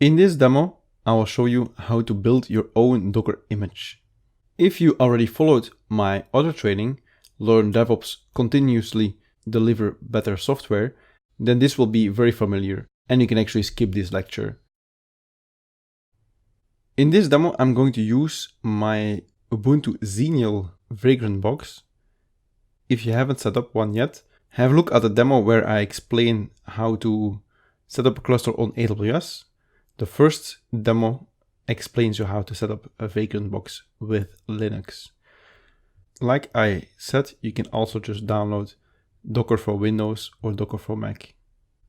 In this demo, I will show you how to build your own Docker image. If you already followed my other training, Learn DevOps Continuously Deliver Better Software, then this will be very familiar and you can actually skip this lecture. In this demo, I'm going to use my Ubuntu Xenial Vagrant box. If you haven't set up one yet, have a look at the demo where I explain how to set up a cluster on AWS. The first demo explains you how to set up a Vagrant box with Linux. Like I said, you can also just download Docker for Windows or Docker for Mac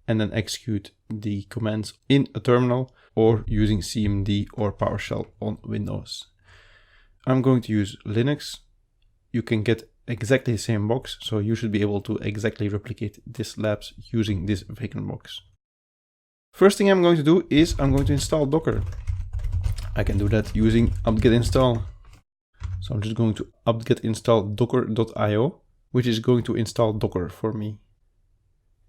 and then execute the commands in a terminal or using CMD or PowerShell on Windows. I'm going to use Linux. You can get exactly the same box, so you should be able to exactly replicate this labs using this Vagrant box. First thing I'm going to do is I'm going to install Docker. I can do that using apt-get install. So I'm just going to apt-get install docker.io, which is going to install Docker for me.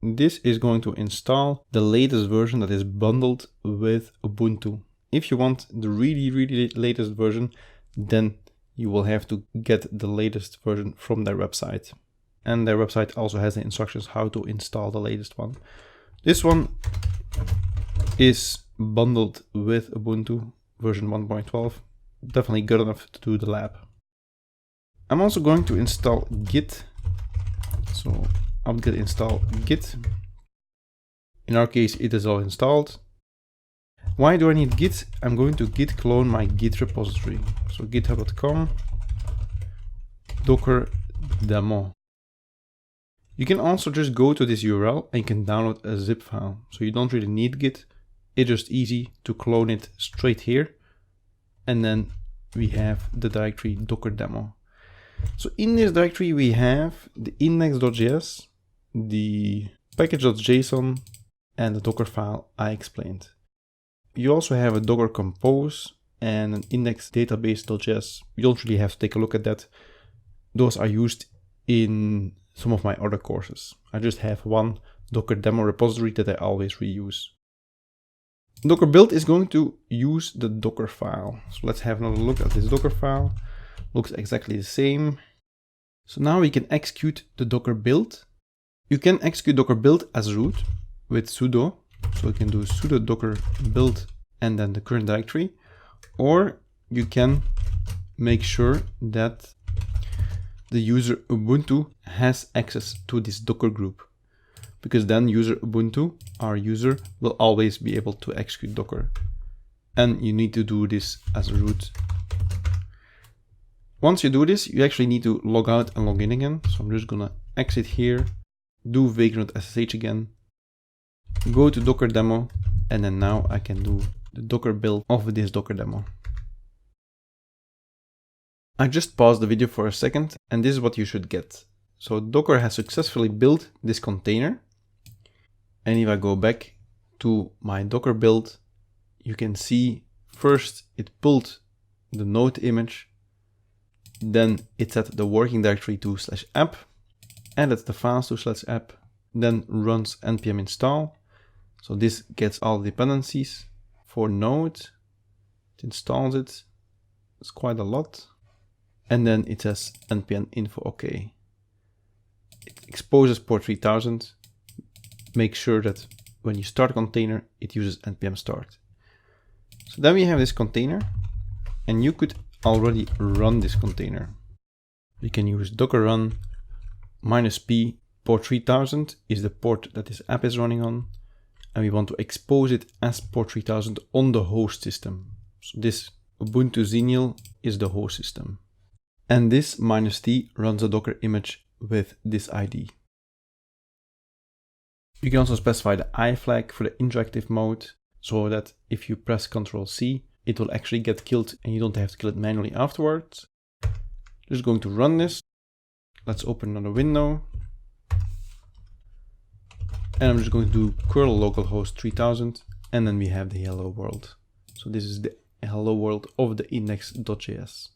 This is going to install the latest version that is bundled with Ubuntu. If you want the really latest version, then you will have to get the latest version from their website. And their website also has the instructions how to install the latest one. This one is bundled with Ubuntu version 1.12. Definitely good enough to do the lab. I'm also going to install Git. So apt-get install Git. In our case, it is all installed. Why do I need Git? I'm going to git clone my Git repository. So github.com docker demo. You can also just go to this URL and you can download a zip file. So you don't really need Git. It's just easy to clone it straight here. And then we have the directory docker demo. So in this directory, we have the index.js, the package.json, and the Docker file I explained. You also have a Docker compose and an index database.js. You don't really have to take a look at that. Those are used in some of my other courses. I just have one Docker demo repository that I always reuse. Docker build is going to use the Docker file. So let's have another look at this Docker file. Looks exactly the same. So now we can execute the Docker build. You can execute Docker build as root with sudo. So you can do sudo docker build and then the current directory. Or you can make sure that the user Ubuntu has access to this Docker group. Because then user Ubuntu, our user, will always be able to execute Docker. And you need to do this as a root. Once you do this, you actually need to log out and log in again. So I'm just gonna exit here, do vagrant SSH again, go to Docker demo, and then now I can do the Docker build of this Docker demo. I just paused the video for a second, and this is what you should get. So Docker has successfully built this container. And if I go back to my Docker build, you can see first it pulled the node image, then it set the working directory to /app, added the files to /app, then runs npm install. So this gets all the dependencies for node, it installs it, it's quite a lot. And then it says npm info OK. It exposes port 3000. Make sure that when you start a container, it uses npm start. So then we have this container, and you could already run this container. You can use docker run -p port 3000 is the port that this app is running on, and we want to expose it as port 3000 on the host system. So this Ubuntu Xenial is the host system. And this -t runs a Docker image with this ID. You can also specify the I flag for the interactive mode, so that if you press Ctrl+C, it will actually get killed and you don't have to kill it manually afterwards. Just going to run this. Let's open another window. And I'm just going to do curl localhost 3000, and then we have the hello world. So this is the hello world of the index.js.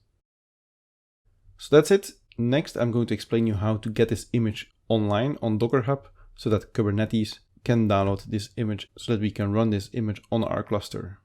So that's it. Next, I'm going to explain you how to get this image online on Docker Hub so that Kubernetes can download this image so that we can run this image on our cluster.